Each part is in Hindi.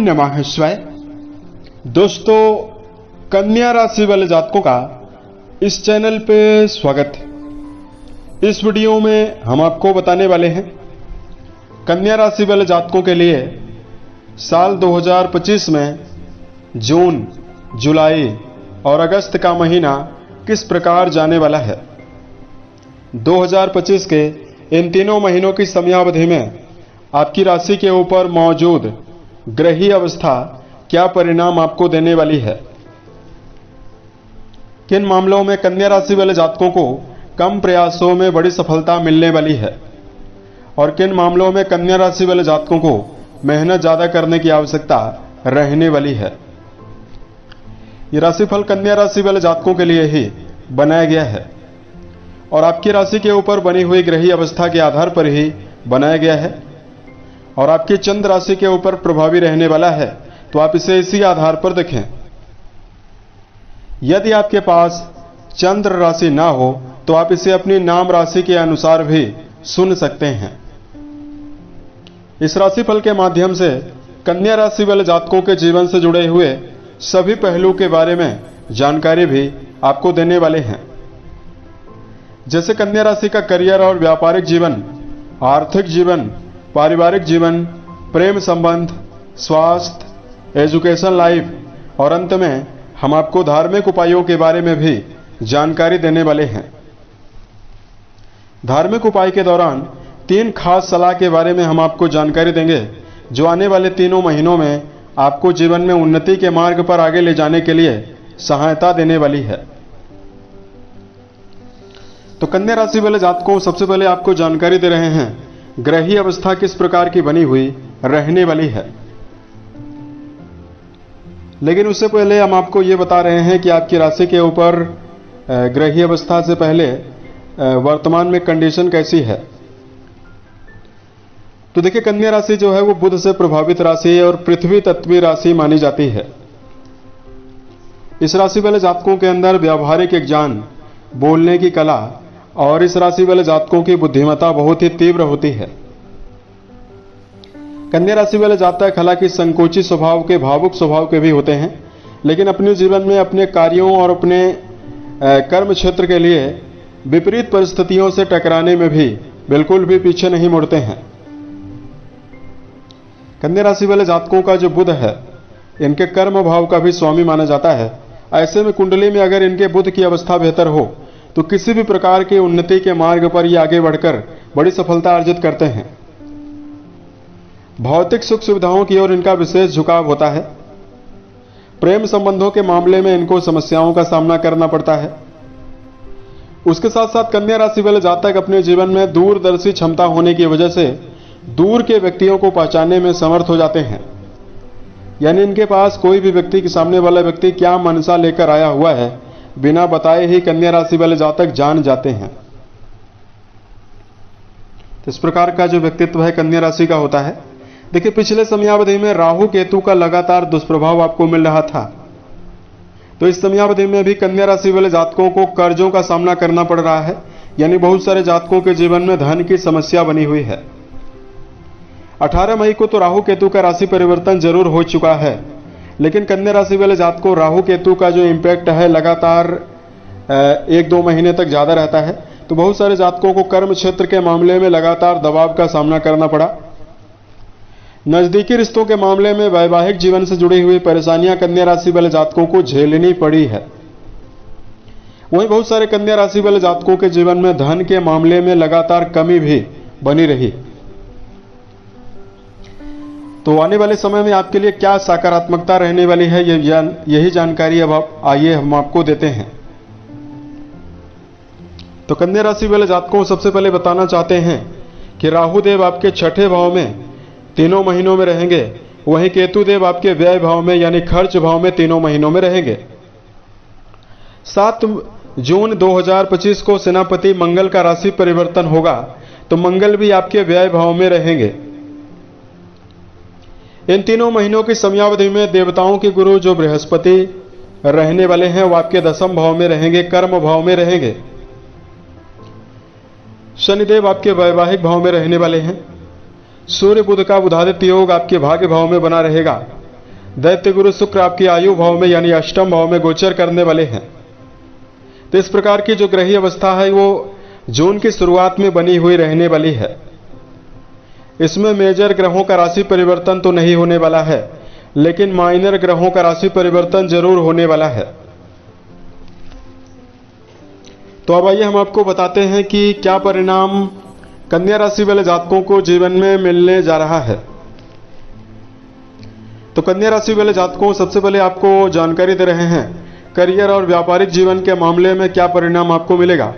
नमः शिवाय। दोस्तों, कन्या राशि वाले जातकों का इस चैनल पे स्वागत है। इस वीडियो में हम आपको बताने वाले हैं कन्या राशि वाले जातकों के लिए साल 2025 में जून, जुलाई और अगस्त का महीना किस प्रकार जाने वाला है। 2025 के इन तीनों महीनों की समयावधि में आपकी राशि के ऊपर मौजूद ग्रही अवस्था क्या परिणाम आपको देने वाली है। किन मामलों में कन्या राशि वाले जातकों को कम प्रयासों में बड़ी सफलता मिलने वाली है और किन मामलों में कन्या राशि वाले जातकों को मेहनत ज्यादा करने की आवश्यकता रहने वाली है। ये राशिफल कन्या राशि वाले जातकों के लिए ही बनाया गया है और आपकी राशि के ऊपर बनी हुई ग्रही अवस्था के आधार पर ही बनाया गया है और आपकी चंद्र राशि के ऊपर प्रभावी रहने वाला है, तो आप इसे इसी आधार पर देखें। यदि आपके पास चंद्र राशि ना हो तो आप इसे अपनी नाम राशि के अनुसार भी सुन सकते हैं। इस राशिफल के माध्यम से कन्या राशि वाले जातकों के जीवन से जुड़े हुए सभी पहलू के बारे में जानकारी भी आपको देने वाले हैं, जैसे कन्या राशि का करियर और व्यापारिक जीवन, आर्थिक जीवन, पारिवारिक जीवन, प्रेम संबंध, स्वास्थ्य, एजुकेशन लाइफ और अंत में हम आपको धार्मिक उपायों के बारे में भी जानकारी देने वाले हैं। धार्मिक उपाय के दौरान 3 खास सलाह के बारे में हम आपको जानकारी देंगे, जो आने वाले तीनों महीनों में आपको जीवन में उन्नति के मार्ग पर आगे ले जाने के लिए सहायता देने वाली है। तो कन्या राशि वाले जातकों, सबसे पहले आपको जानकारी दे रहे हैं ग्रही अवस्था किस प्रकार की बनी हुई रहने वाली है। लेकिन उससे पहले हम आपको यह बता रहे हैं कि आपकी राशि के ऊपर ग्रही अवस्था से पहले वर्तमान में कंडीशन कैसी है। तो देखिए, कन्या राशि जो है वो बुध से प्रभावित राशि और पृथ्वी तत्वीय राशि मानी जाती है। इस राशि वाले जातकों के अंदर व्यावहारिक ज्ञान, बोलने की कला और इस राशि वाले जातकों की बुद्धिमत्ता बहुत ही तीव्र होती है। कन्या राशि वाले जातक हालांकि संकोची स्वभाव के, भावुक स्वभाव के भी होते हैं, लेकिन अपने जीवन में अपने कार्यों और अपने कर्म क्षेत्र के लिए विपरीत परिस्थितियों से टकराने में भी बिल्कुल भी पीछे नहीं मुड़ते हैं। कन्या राशि वाले जातकों का जो बुध है, इनके कर्म भाव का भी स्वामी माना जाता है। ऐसे में कुंडली में अगर इनके बुध की अवस्था बेहतर हो तो किसी भी प्रकार की उन्नति के मार्ग पर ये आगे बढ़कर बड़ी सफलता अर्जित करते हैं। भौतिक सुख सुविधाओं की ओर इनका विशेष झुकाव होता है। प्रेम संबंधों के मामले में इनको समस्याओं का सामना करना पड़ता है। उसके साथ साथ कन्या राशि वाले जातक अपने जीवन में दूरदर्शी क्षमता होने की वजह से दूर के व्यक्तियों को पहचानने में समर्थ हो जाते हैं। यानी इनके पास कोई भी व्यक्ति के सामने वाला व्यक्ति क्या मनसा लेकर आया हुआ है, बिना बताए ही कन्या राशि वाले जातक जान जाते हैं। तो इस प्रकार का जो व्यक्तित्व है कन्या राशि का होता है। देखिए, पिछले समयावधि में राहु केतु का लगातार दुष्प्रभाव आपको मिल रहा था, तो इस समयावधि में भी कन्या राशि वाले जातकों को कर्जों का सामना करना पड़ रहा है। यानी बहुत सारे जातकों के जीवन में धन की समस्या बनी हुई है। 18 मई को तो राहु केतु का राशि परिवर्तन जरूर हो चुका है, लेकिन कन्या राशि वाले जातकों राहु केतु का जो इंपैक्ट है लगातार 1-2 महीने तक ज्यादा रहता है। तो बहुत सारे जातकों को कर्म क्षेत्र के मामले में लगातार दबाव का सामना करना पड़ा। नजदीकी रिश्तों के मामले में वैवाहिक जीवन से जुड़ी हुई परेशानियां कन्या राशि वाले जातकों को झेलनी पड़ी है। वहीं बहुत सारे कन्या राशि वाले जातकों के जीवन में धन के मामले में लगातार कमी भी बनी रही। तो आने वाले समय में आपके लिए क्या सकारात्मकता रहने वाली है, यही जानकारी अब आइए हम आपको देते हैं। तो कन्या राशि वाले जातकों, सबसे पहले बताना चाहते हैं कि राहु देव आपके 6ठे भाव में तीनों महीनों में रहेंगे। वहीं केतु देव आपके व्यय भाव में यानी खर्च भाव में तीनों महीनों में रहेंगे। 7 जून 2025 को सेनापति मंगल का राशि परिवर्तन होगा, तो मंगल भी आपके व्यय भाव में रहेंगे। इन तीनों महीनों की समयावधि में देवताओं के गुरु जो बृहस्पति रहने वाले हैं वो आपके 10वें भाव में रहेंगे, कर्म भाव में रहेंगे। शनिदेव आपके वैवाहिक भाव में रहने वाले हैं। सूर्य बुध का बुधादित्य योग आपके भाग्य भाव में बना रहेगा दैत्य गुरु शुक्र आपकी आयु भाव में यानी अष्टम भाव में गोचर करने वाले हैं। तो इस प्रकार की जो ग्रही अवस्था है वो जून की शुरुआत में बनी हुई रहने वाली है। इसमें मेजर ग्रहों का राशि परिवर्तन तो नहीं होने वाला है, लेकिन माइनर ग्रहों का राशि परिवर्तन जरूर होने वाला है। तो अब आइए हम आपको बताते हैं कि क्या परिणाम कन्या राशि वाले जातकों को जीवन में मिलने जा रहा है। तो कन्या राशि वाले जातकों सबसे पहले आपको जानकारी दे रहे हैं करियर और व्यापारिक जीवन के मामले में क्या परिणाम आपको मिलेगा।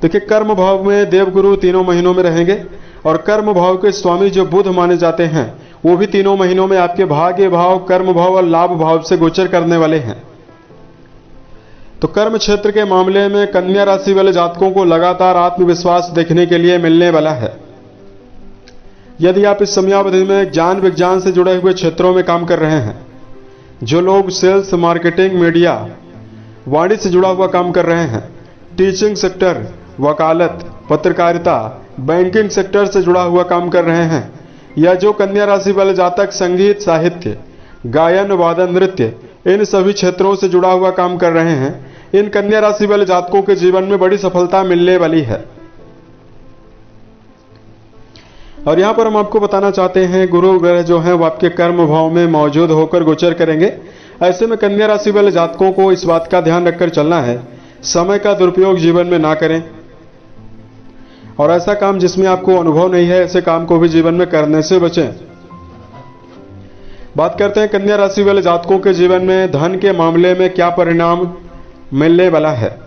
देखिए, कर्म भाव में देवगुरु तीनों महीनों में रहेंगे और कर्म भाव के स्वामी जो बुध माने जाते हैं वो भी तीनों महीनों में आपके भाग्य भाव, कर्म भाव और लाभ भाव से गोचर करने वाले हैं। तो कर्म क्षेत्र के मामले में कन्या राशि वाले जातकों को लगातार आत्मविश्वास देखने के लिए मिलने वाला है। यदि आप इस समयावधि में ज्ञान विज्ञान से जुड़े हुए क्षेत्रों में काम कर रहे हैं, जो लोग सेल्स, मार्केटिंग, मीडिया, वाणिज्य से जुड़ा हुआ काम कर रहे हैं, टीचिंग सेक्टर, वकालत, पत्रकारिता, बैंकिंग सेक्टर से जुड़ा हुआ काम कर रहे हैं, या जो कन्या राशि वाले जातक संगीत, साहित्य, गायन, वादन, नृत्य इन सभी क्षेत्रों से जुड़ा हुआ काम कर रहे हैं, इन कन्या राशि वाले जातकों के जीवन में बड़ी सफलता मिलने वाली है। और यहां पर हम आपको बताना चाहते हैं गुरु ग्रह जो है वो आपके कर्म भाव में मौजूद होकर गोचर करेंगे। ऐसे में कन्या राशि वाले जातकों को इस बात का ध्यान रखकर चलना है, समय का दुरुपयोग जीवन में ना करें और ऐसा काम जिसमें आपको अनुभव नहीं है ऐसे काम को भी जीवन में करने से बचें। बात करते हैं कन्या राशि वाले जातकों के जीवन में धन के मामले में क्या परिणाम मिलने वाला है।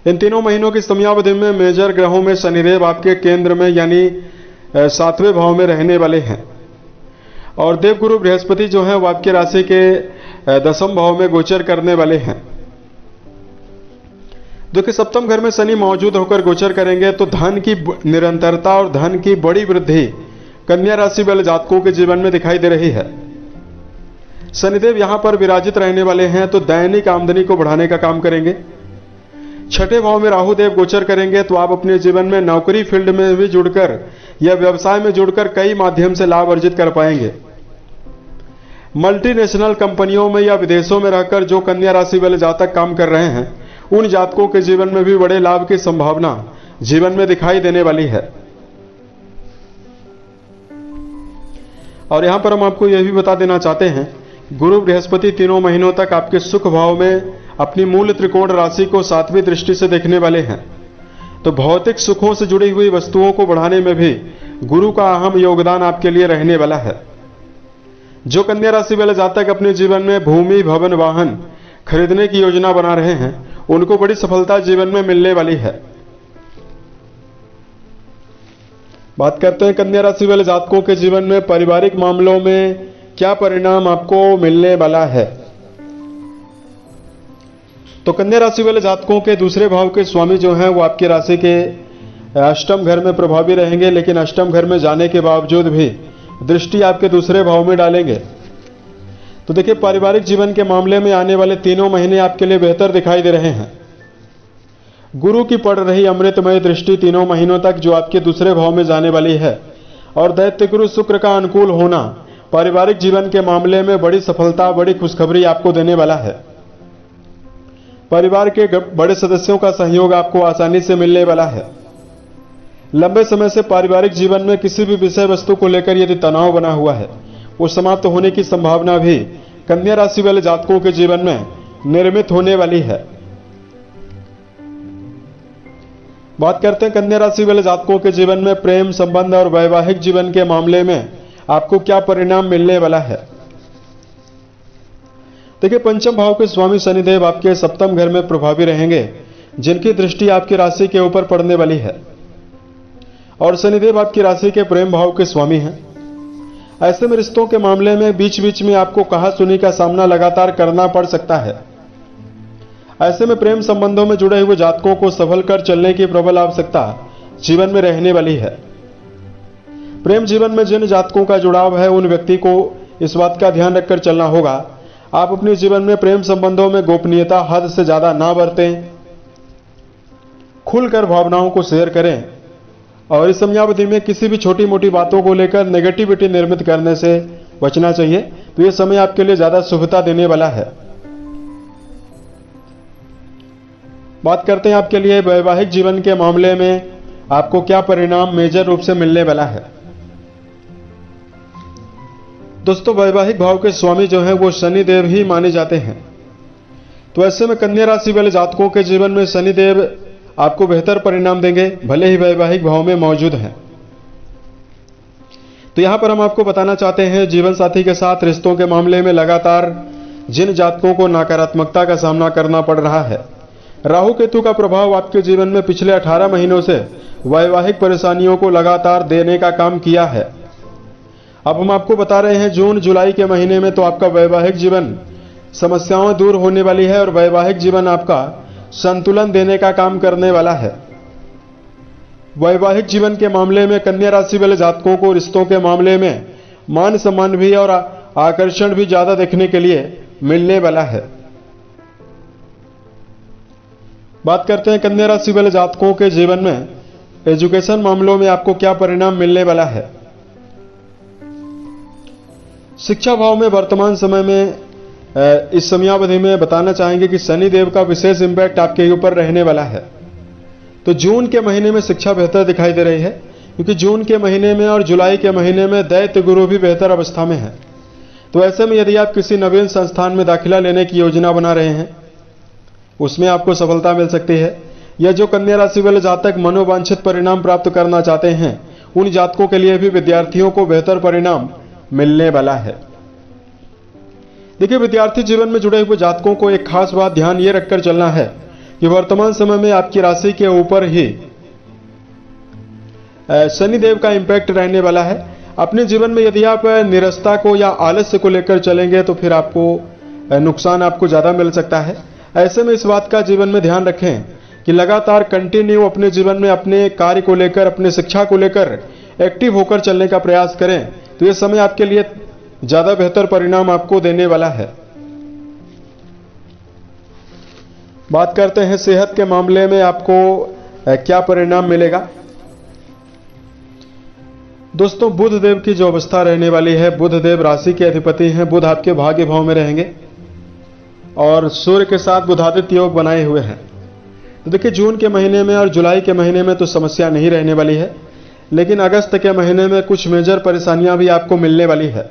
इन तीनों महीनों की समयावधि में मेजर ग्रहों में शनिदेव आपके केंद्र में यानी 7वें भाव में रहने वाले हैं और देवगुरु बृहस्पति जो है वो आपकी राशि के 10वें भाव में गोचर करने वाले हैं। देखिए, सप्तम घर में शनि मौजूद होकर गोचर करेंगे तो धन की निरंतरता और धन की बड़ी वृद्धि कन्या राशि वाले जातकों के जीवन में दिखाई दे रही है। शनिदेव यहां पर विराजित रहने वाले हैं तो दैनिक आमदनी को बढ़ाने का काम करेंगे। 6ठे भाव में राहु देव गोचर करेंगे तो आप अपने जीवन में नौकरी फील्ड में भी जुड़कर या व्यवसाय में जुड़कर कई माध्यम से लाभ अर्जित कर पाएंगे। मल्टीनेशनल कंपनियों में या विदेशों में रहकर जो कन्या राशि वाले जातक काम कर रहे हैं उन जातकों के जीवन में भी बड़े लाभ की संभावना जीवन में दिखाई देने वाली है। और यहां पर हम आपको यह भी बता देना चाहते हैं गुरु बृहस्पति तीनों महीनों तक आपके सुख भाव में अपनी मूल त्रिकोण राशि को 7वीं दृष्टि से देखने वाले हैं। तो भौतिक सुखों से जुड़ी हुई वस्तुओं को बढ़ाने में भी गुरु का अहम योगदान आपके लिए रहने वाला है। जो कन्या राशि वाले जातक अपने जीवन में भूमि, भवन, वाहन खरीदने की योजना बना रहे हैं उनको बड़ी सफलता जीवन में मिलने वाली है। बात करते हैं कन्या राशि वाले जातकों के जीवन में पारिवारिक मामलों में क्या परिणाम आपको मिलने वाला है। तो कन्या राशि वाले जातकों के दूसरे भाव के स्वामी जो हैं वो आपकी राशि के अष्टम घर में प्रभावी रहेंगे, लेकिन अष्टम घर में जाने के बावजूद भी दृष्टि आपके दूसरे भाव में डालेंगे। तो देखिए, पारिवारिक जीवन के मामले में आने वाले तीनों महीने आपके लिए बेहतर दिखाई दे रहे हैं। गुरु की पड़ रही अमृतमय दृष्टि तीनों महीनों तक जो आपके दूसरे भाव में जाने वाली है और दैत्य गुरु शुक्र का अनुकूल होना पारिवारिक जीवन के मामले में बड़ी सफलता, बड़ी खुशखबरी आपको देने वाला है। परिवार के बड़े सदस्यों का सहयोग आपको आसानी से मिलने वाला है। लंबे समय से पारिवारिक जीवन में किसी भी विषय वस्तु को लेकर यदि तनाव बना हुआ है वो समाप्त होने की संभावना भी कन्या राशि वाले जातकों के जीवन में निर्मित होने वाली है। बात करते हैं कन्या राशि वाले जातकों के जीवन में प्रेम संबंध और वैवाहिक जीवन के मामले में आपको क्या परिणाम मिलने वाला है। देखिए, पंचम भाव के स्वामी शनिदेव आपके सप्तम घर में प्रभावी रहेंगे, जिनकी दृष्टि आपकी राशि के ऊपर पड़ने वाली है और शनिदेव आपकी राशि के प्रेम भाव के स्वामी हैं। ऐसे में रिश्तों के मामले में बीच बीच में आपको कहा-सुनी का सामना लगातार करना पड़ सकता है। ऐसे में प्रेम संबंधों में जुड़े हुए जातकों को सफल कर चलने की प्रबल आवश्यकता जीवन में रहने वाली है। प्रेम जीवन में जिन जातकों का जुड़ाव है उन व्यक्ति को इस बात का ध्यान रखकर चलना होगा आप अपने जीवन में प्रेम संबंधों में गोपनीयता हद से ज्यादा ना बरतें, खुलकर भावनाओं को शेयर करें और इस समयावधि में किसी भी छोटी मोटी बातों को लेकर नेगेटिविटी निर्मित करने से बचना चाहिए। तो ये समय आपके लिए ज्यादा शुभता देने वाला है। बात करते हैं आपके लिए वैवाहिक जीवन के मामले में आपको क्या परिणाम मेजर रूप से मिलने वाला है। दोस्तों, वैवाहिक भाव के स्वामी जो हैं वो शनिदेव ही माने जाते हैं। तो ऐसे में कन्या राशि वाले जातकों के जीवन में शनिदेव आपको बेहतर परिणाम देंगे, भले ही वैवाहिक भाव में मौजूद हैं। तो यहां पर हम आपको बताना चाहते हैं, जीवन साथी के साथ रिश्तों के मामले में लगातार जिन जातकों को नकारात्मकता का सामना करना पड़ रहा है, राहु केतु का प्रभाव आपके जीवन में पिछले 18 महीनों से वैवाहिक परेशानियों को लगातार देने का काम किया है। अब हम आपको बता रहे हैं जून जुलाई के महीने में तो आपका वैवाहिक जीवन समस्याएं दूर होने वाली है और वैवाहिक जीवन आपका संतुलन देने का काम करने वाला है। वैवाहिक जीवन के मामले में कन्या राशि वाले जातकों को रिश्तों के मामले में मान सम्मान भी और आकर्षण भी ज्यादा देखने के लिए मिलने वाला है। बात करते हैं कन्या राशि वाले जातकों के जीवन में एजुकेशन मामलों में आपको क्या परिणाम मिलने वाला है। शिक्षा भाव में वर्तमान समय में इस समयावधि में बताना चाहेंगे कि शनिदेव का विशेष इंपैक्ट आपके ऊपर रहने वाला है। तो जून के महीने में शिक्षा बेहतर दिखाई दे रही है, क्योंकि जून के महीने में और जुलाई के महीने में दैत्य गुरु भी बेहतर अवस्था में है। तो ऐसे में यदि आप किसी नवीन संस्थान में दाखिला लेने की योजना बना रहे हैं, उसमें आपको सफलता मिल सकती है। या जो कन्या राशि वाले जातक मनोवांछित परिणाम प्राप्त करना चाहते हैं, उन जातकों के लिए भी विद्यार्थियों को बेहतर परिणाम मिलने वाला है। देखिए, विद्यार्थी जीवन में जुड़े हुए जातकों को एक खास बात ध्यान ये रखकर चलना है कि वर्तमान समय में आपकी राशि के ऊपर ही शनिदेव का इंपैक्ट रहने वाला है। अपने जीवन में यदि आप निरस्ता को या आलस्य को लेकर चलेंगे तो फिर आपको नुकसान आपको ज्यादा मिल सकता है। ऐसे में इस बात का जीवन में ध्यान रखें कि लगातार कंटिन्यू अपने जीवन में अपने कार्य को लेकर, अपने शिक्षा को लेकर एक्टिव होकर चलने का प्रयास करें। तो यह समय आपके लिए ज्यादा बेहतर परिणाम आपको देने वाला है। बात करते हैं सेहत के मामले में आपको क्या परिणाम मिलेगा। दोस्तों, बुध देव की जो अवस्था रहने वाली है, बुध देव राशि के अधिपति हैं। बुध आपके भाग्य भाव में रहेंगे और सूर्य के साथ बुधादित्य योग बनाए हुए हैं। तो देखिए, जून के महीने में और जुलाई के महीने में तो समस्या नहीं रहने वाली है, लेकिन अगस्त के महीने में कुछ मेजर परेशानियां भी आपको मिलने वाली है।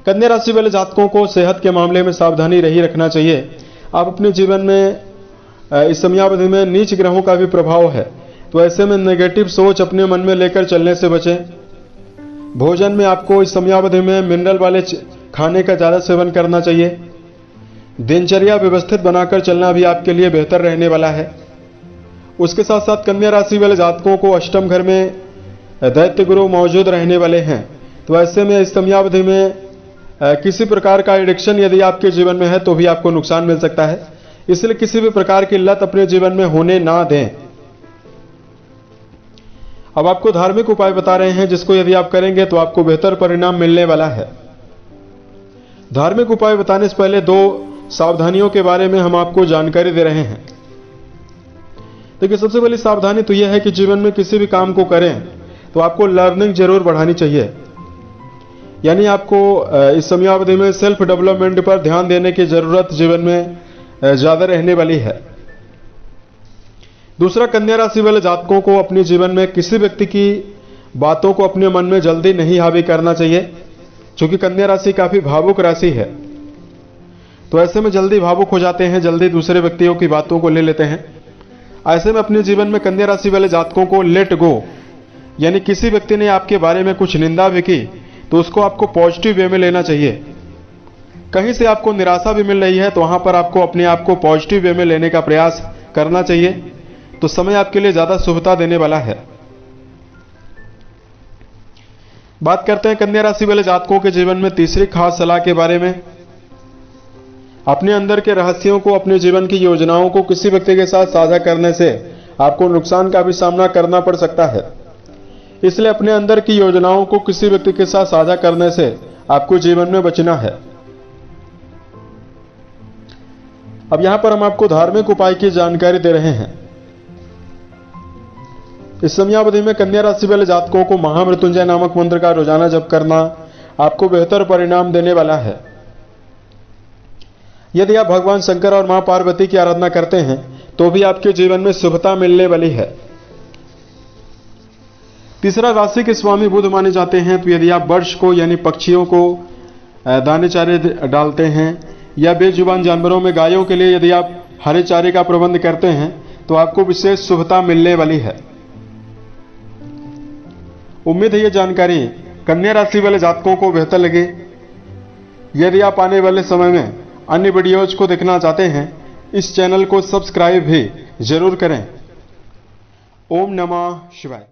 कन्या राशि वाले जातकों को सेहत के मामले में सावधानी रही रखना चाहिए। आप अपने जीवन में इस समयावधि में नीच ग्रहों का भी प्रभाव है, तो ऐसे में नेगेटिव सोच अपने मन में लेकर चलने से बचें। भोजन में आपको इस समयावधि में मिनरल वाले खाने का ज्यादा सेवन करना चाहिए। दिनचर्या व्यवस्थित बनाकर चलना भी आपके लिए बेहतर रहने वाला है। उसके साथ साथ कन्या राशि वाले जातकों को अष्टम घर में दैत्य गुरु मौजूद रहने वाले हैं। तो ऐसे में इस समयावधि में किसी प्रकार का एडिक्शन यदि आपके जीवन में है तो भी आपको नुकसान मिल सकता है। इसलिए किसी भी प्रकार की लत अपने जीवन में होने ना दें। अब आपको धार्मिक उपाय बता रहे हैं जिसको यदि आप करेंगे तो आपको बेहतर परिणाम मिलने वाला है। धार्मिक उपाय बताने से पहले 2 सावधानियों के बारे में हम आपको जानकारी दे रहे हैं। देखिए, सबसे पहली सावधानी तो यह है कि जीवन में किसी भी काम को करें तो आपको लर्निंग जरूर बढ़ानी चाहिए। यानी आपको इस समयावधि में सेल्फ डेवलपमेंट पर ध्यान देने की जरूरत जीवन में ज्यादा रहने वाली है। दूसरा, कन्या राशि वाले जातकों को अपने जीवन में किसी व्यक्ति की बातों को अपने मन में जल्दी नहीं हावी करना चाहिए, क्योंकि कन्या राशि काफी भावुक राशि है। तो ऐसे में जल्दी भावुक हो जाते हैं, जल्दी दूसरे व्यक्तियों की बातों को ले लेते हैं। ऐसे में अपने जीवन में कन्या राशि वाले जातकों को लेट गो, यानी किसी व्यक्ति ने आपके बारे में कुछ निंदा भी की तो उसको आपको पॉजिटिव वे में लेना चाहिए। कहीं से आपको निराशा भी मिल रही है तो वहां पर आपको अपने आप को पॉजिटिव वे में लेने का प्रयास करना चाहिए। तो समय आपके लिए ज्यादा शुभता देने वाला है। बात करते हैं कन्या राशि वाले जातकों के जीवन में तीसरी खास सलाह के बारे में। अपने अंदर के रहस्यों को, अपने जीवन की योजनाओं को किसी व्यक्ति के साथ साझा करने से आपको नुकसान का भी सामना करना पड़ सकता है। इसलिए अपने अंदर की योजनाओं को किसी व्यक्ति के साथ साझा करने से आपको जीवन में बचना है। अब यहां पर हम आपको धार्मिक उपाय की जानकारी दे रहे हैं। इस समयावधि में कन्या राशि वाले जातकों को महामृत्युंजय नामक मंत्र का रोजाना जप करना आपको बेहतर परिणाम देने वाला है। यदि आप भगवान शंकर और मां पार्वती की आराधना करते हैं तो भी आपके जीवन में शुभता मिलने वाली है। तीसरा, राशि के स्वामी बुध माने जाते हैं, तो यदि आप वर्ष को यानी पक्षियों को दाने चारे डालते हैं या बेजुबान जानवरों में गायों के लिए यदि आप हरे चारे का प्रबंध करते हैं तो आपको विशेष शुभता मिलने वाली है। उम्मीद है ये जानकारी कन्या राशि वाले जातकों को बेहतर लगे। यदि आप आने वाले समय में अन्य वीडियोज को देखना चाहते हैं, इस चैनल को सब्सक्राइब भी जरूर करें। ओम नमः शिवाय।